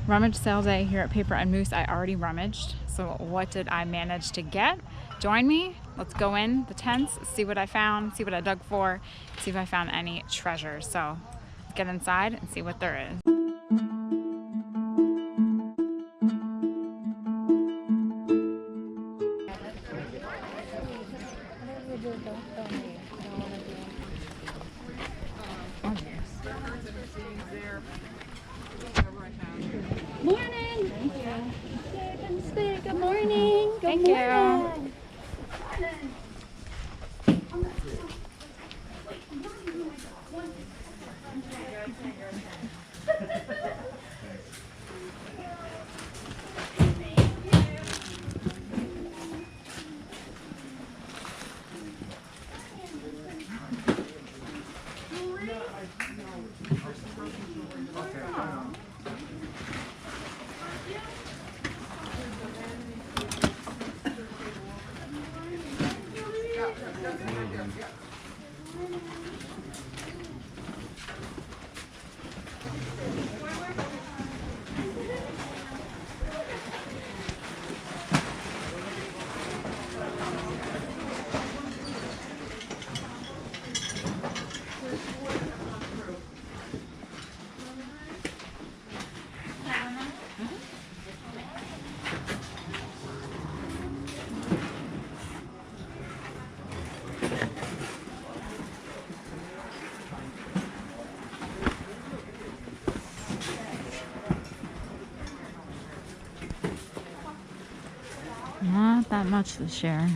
Rummage sale day here at Paper and Moose. I already rummaged. So what did I manage to get? Join me. Let's go in the tents, see what I found, see what I dug for, see if I found any treasures. So let's get inside and see what there is. Morning. Good morning. Thank you. Not that much this year.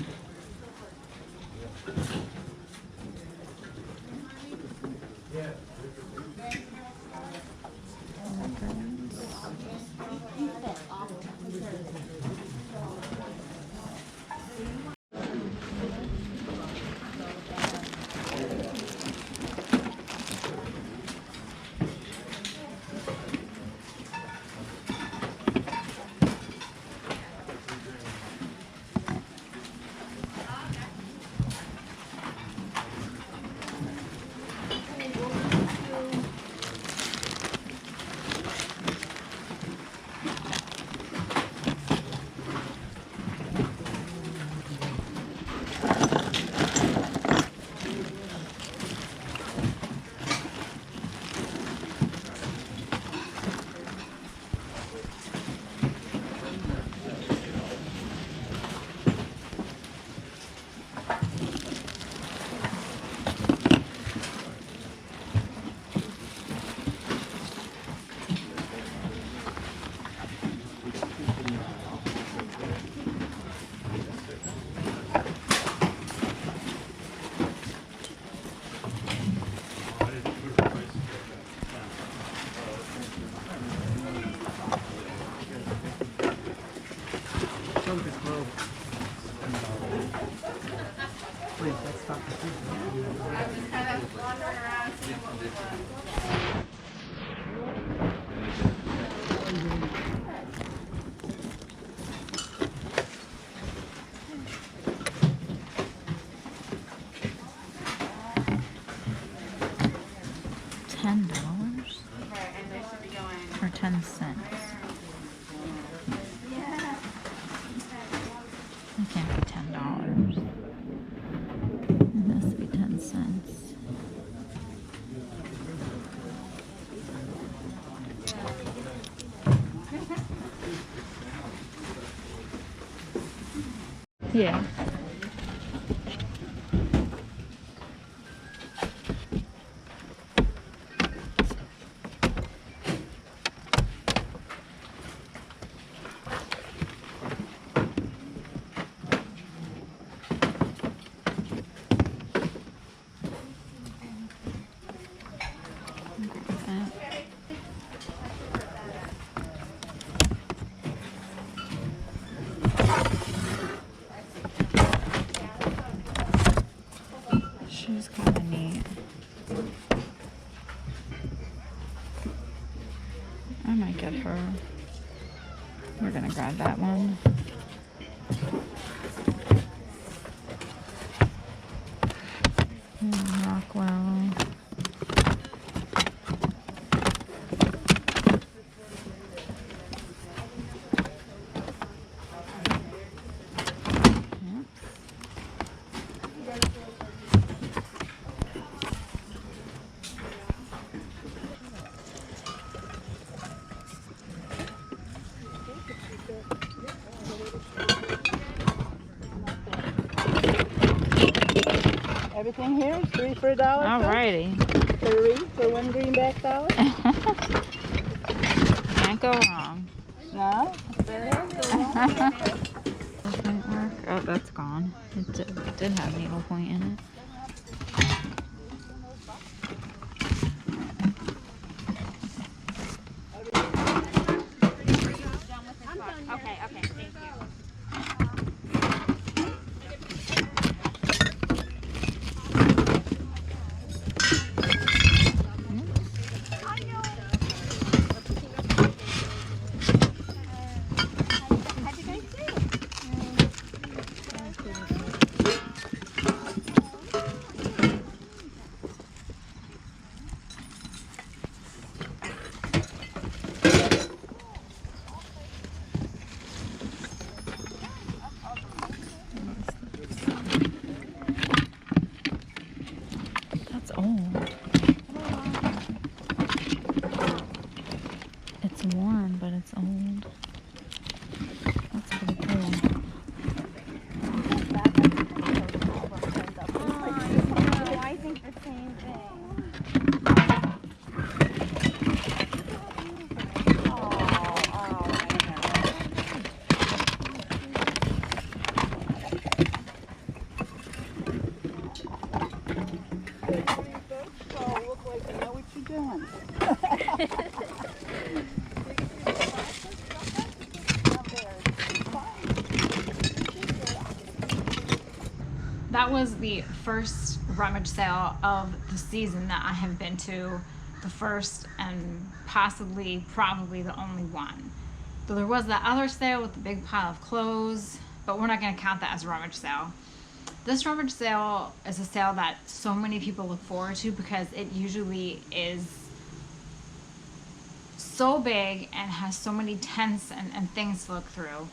Please, let's stop the I was kind of wandering around seeing what was $10 right, and they should be going. or 10 cents. It can't be $10. It has to be 10 cents. Yeah. She's kind of neat. I might get her. We're gonna grab that one. Rockwell. Everything here is 3 for $1. Alrighty. 3 for 1 greenback dollar. Can't go wrong. No? Work. Oh, that's gone. It did have needlepoint in it. Okay, thank you. That's old. It's worn, but it's old. That's pretty cool. I think the same thing. Look like you know what you're doing. That was the first rummage sale of the season that I have been to. The first and probably the only one. So there was that other sale with the big pile of clothes, but we're not going to count that as a rummage sale. This rummage sale is a sale that so many people look forward to because it usually is so big and has so many tents and things to look through.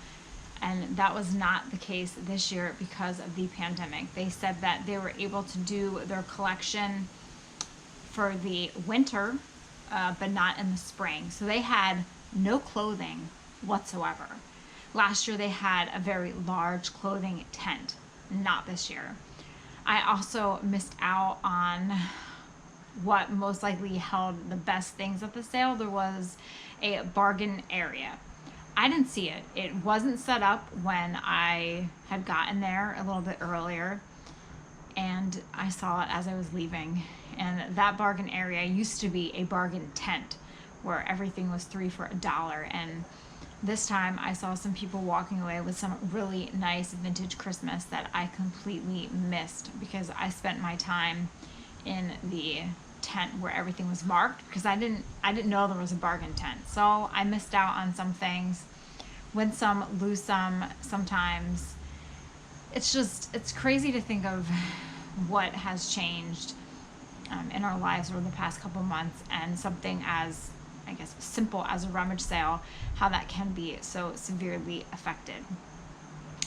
And that was not the case this year because of the pandemic. They said that they were able to do their collection for the winter, but not in the spring. So they had no clothing whatsoever. Last year they had a very large clothing tent, not this year. I also missed out on what most likely held the best things at the sale. There was a bargain area. I didn't see it. It wasn't set up when I had gotten there a little bit earlier, and I saw it as I was leaving. And that bargain area used to be a bargain tent where everything was 3 for $1. And this time I saw some people walking away with some really nice vintage Christmas that I completely missed because I spent my time in the tent where everything was marked because I didn't know there was a bargain tent. So I missed out on some things. Win some, lose some sometimes. It's crazy to think of what has changed in our lives over the past couple months, and something as, I guess, simple as a rummage sale, how that can be so severely affected.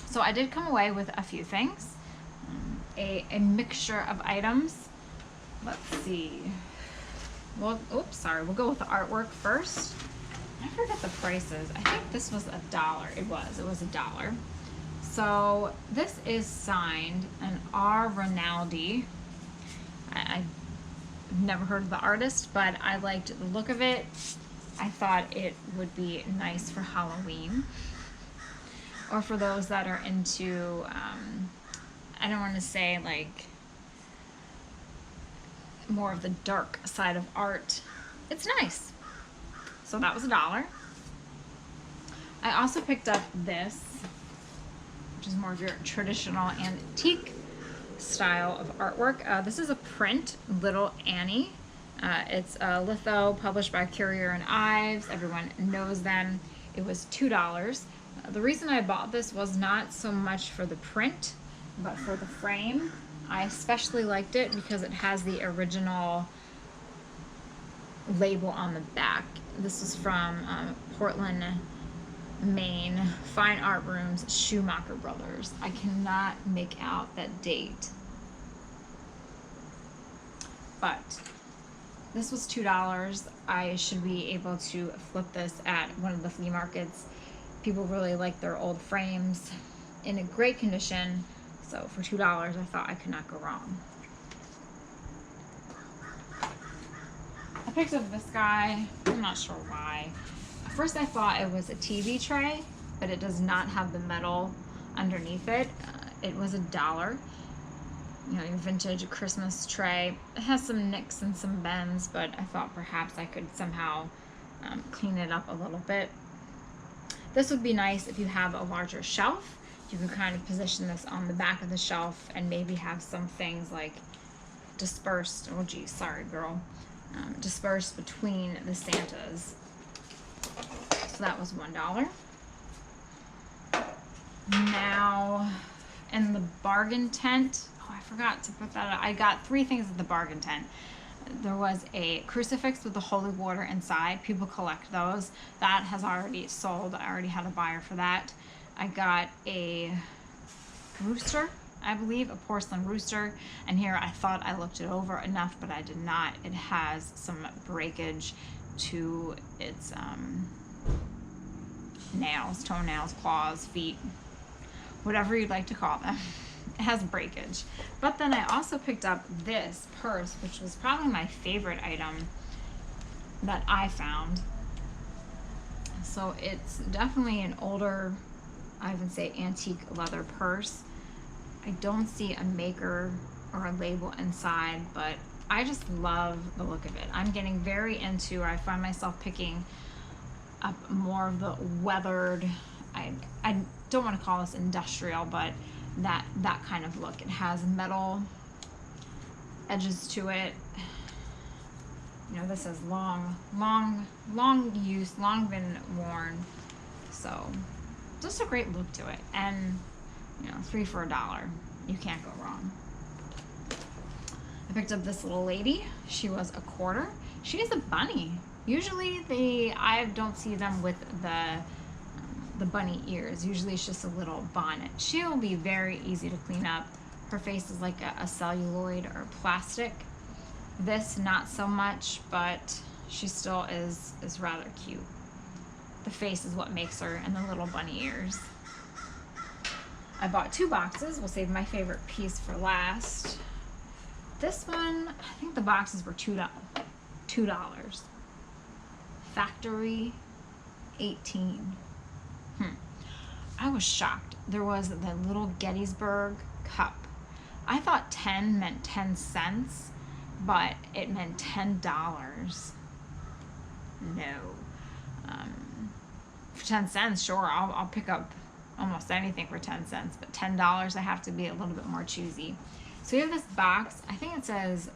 So I did come away with a few things, a mixture of items. Let's see. Well, oops, sorry. We'll go with the artwork first. I forget the prices. I think this was $1. It was $1. So this is signed an R. Rinaldi. I've never heard of the artist, but I liked the look of it. I thought it would be nice for Halloween, or for those that are into, I don't want to say like more of the dark side of art. It's nice. So that was $1. I also picked up this, which is more of your traditional antique style of artwork. This is a print, Little Annie. It's a litho published by Currier and Ives. Everyone knows them. It was $2. The reason I bought this was not so much for the print, but for the frame. I especially liked it because it has the original label on the back. This is from Portland, Maine, Fine Art Rooms, Schumacher Brothers. I cannot make out that date, but this was $2. I should be able to flip this at one of the flea markets. People really like their old frames in a great condition, so for $2 I thought I could not go wrong. I picked up this guy. I'm not sure why. At first I thought it was a TV tray, but it does not have the metal underneath it. It was $1. You know, your vintage Christmas tray. It has some nicks and some bends, but I thought perhaps I could somehow clean it up a little bit. This would be nice if you have a larger shelf. You can kind of position this on the back of the shelf and maybe have some things like dispersed, oh geez, sorry girl, dispersed between the Santas. So that was $1. Now, in the bargain tent, oh, I forgot to put that out. I got 3 things at the bargain tent. There was a crucifix with the holy water inside. People collect those. That has already sold. I already had a buyer for that. I got a rooster, I believe, a porcelain rooster. And here I thought I looked it over enough, but I did not. It has some breakage to its nails, toenails, claws, feet, whatever you'd like to call them. It has breakage. But then I also picked up this purse, which was probably my favorite item that I found. So it's definitely an older, I would say antique leather purse. I don't see a maker or a label inside, but I just love the look of it. I'm getting very into, I find myself picking up more of the weathered, I don't want to call this industrial, but that kind of look. It has metal edges to it. You know, this is long use, long been worn. So just a great look to it. And you know, 3 for $1. You can't go wrong. I picked up this little lady. She was $1. She is a bunny. Usually I don't see them with the bunny ears. Usually it's just a little bonnet. She'll be very easy to clean up. Her face is like a celluloid or plastic. This not so much, but she still is rather cute. The face is what makes her, and the little bunny ears. I bought 2 boxes. We'll save my favorite piece for last. This one, I think the boxes were $2. Factory 18. I was shocked. There was the little Gettysburg cup. I thought 10 meant 10 cents, but it meant $10. No. For 10 cents, sure, I'll pick up almost anything for 10 cents, but $10, I have to be a little bit more choosy. So we have this box. I think it says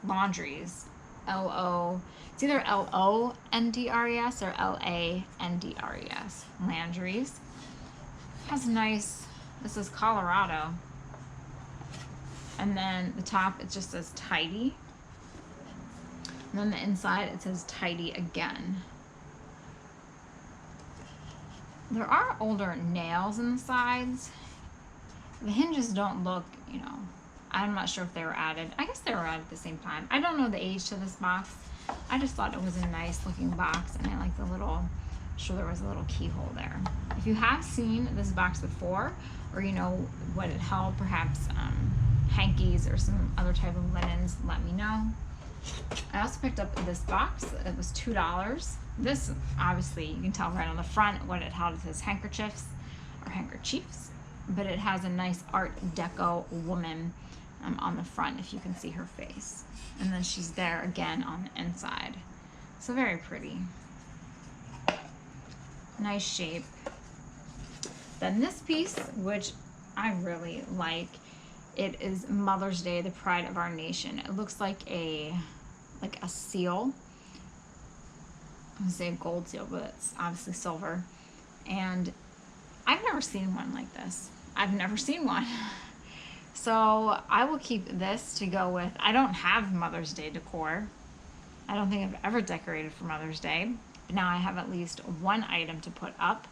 Laundries. L-O, it's either L-O-N-D-R-E-S or L-A-N-D-R-E-S. Landries. Has nice, this is Colorado. And then the top, it just says tidy. And then the inside, it says tidy again. There are older nails in the sides. The hinges don't look, you know, I'm not sure if they were added. I guess they were added at the same time. I don't know the age to this box. I just thought it was a nice looking box, and I like the little, sure there was a little keyhole there. If you have seen this box before, or you know what it held, perhaps hankies or some other type of linens, let me know. I also picked up this box. It was $2. This, obviously, you can tell right on the front what it held. It says handkerchiefs or handkerchiefs, but it has a nice Art Deco woman on the front, if you can see her face. And then she's there again on the inside. So very pretty. Nice shape. Then this piece, which I really like, it is Mother's Day, the pride of our nation. It looks like a seal. I'm gonna say a gold seal, but it's obviously silver. And I've never seen one like this. I've never seen one. So I will keep this to go with. I don't have Mother's Day decor. I don't think I've ever decorated for Mother's Day. But now I have at least one item to put up.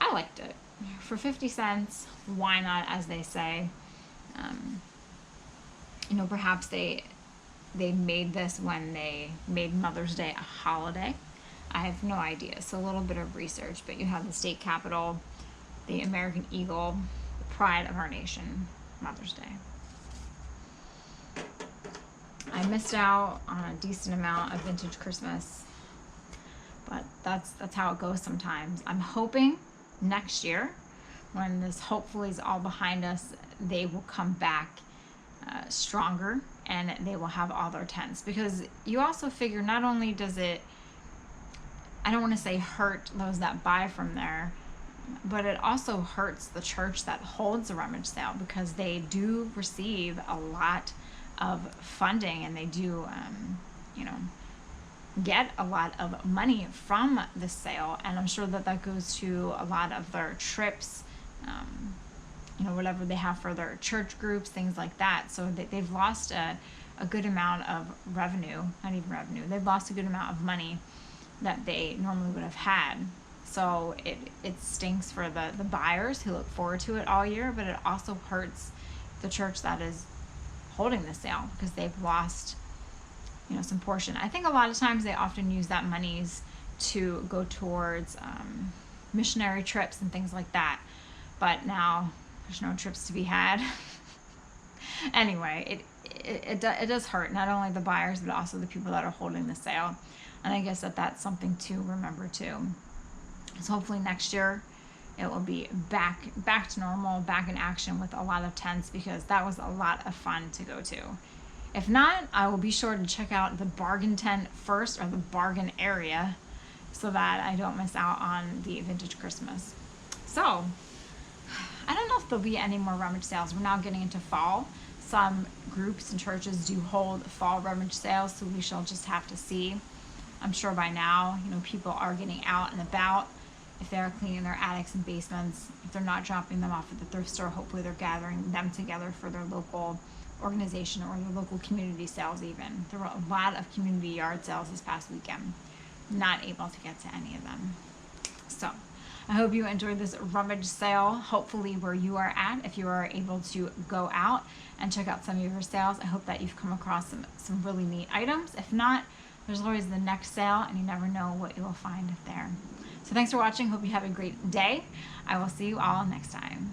I liked it. For 50 cents, why not, as they say. You know, perhaps they made this when they made Mother's Day a holiday. I have no idea. So a little bit of research, but you have the state capitol, the American eagle, the pride of our nation, Mother's Day. I missed out on a decent amount of vintage Christmas, but that's how it goes sometimes. I'm hoping next year, when this hopefully is all behind us, they will come back stronger and they will have all their tents, because you also figure not only does it, I don't want to say hurt those that buy from there, but it also hurts the church that holds the rummage sale, because they do receive a lot of funding and they do get a lot of money from the sale, and I'm sure that goes to a lot of their trips, whatever they have for their church groups, things like that. So they've lost a good amount of revenue, not even revenue, they've lost a good amount of money that they normally would have had. So it stinks for the buyers who look forward to it all year, but it also hurts the church that is holding the sale, because they've lost some portion. I think a lot of times they often use that monies to go towards missionary trips and things like that, but now there's no trips to be had. Anyway, it does hurt not only the buyers but also the people that are holding the sale, and I guess that's something to remember too. So hopefully next year it will be back to normal, back in action with a lot of tents, because that was a lot of fun to go to. If not, I will be sure to check out the bargain tent first, or the bargain area, so that I don't miss out on the vintage Christmas. So I don't know if there'll be any more rummage sales. We're now getting into fall. Some groups and churches do hold fall rummage sales, so we shall just have to see. I'm sure by now, people are getting out and about. If they're cleaning their attics and basements, if they're not dropping them off at the thrift store, hopefully they're gathering them together for their local organization or their local community sales even. There were a lot of community yard sales this past weekend. Not able to get to any of them. So I hope you enjoyed this rummage sale, hopefully where you are at. If you are able to go out and check out some of your sales, I hope that you've come across some really neat items. If not, there's always the next sale, and you never know what you will find there. So thanks for watching. Hope you have a great day. I will see you all next time.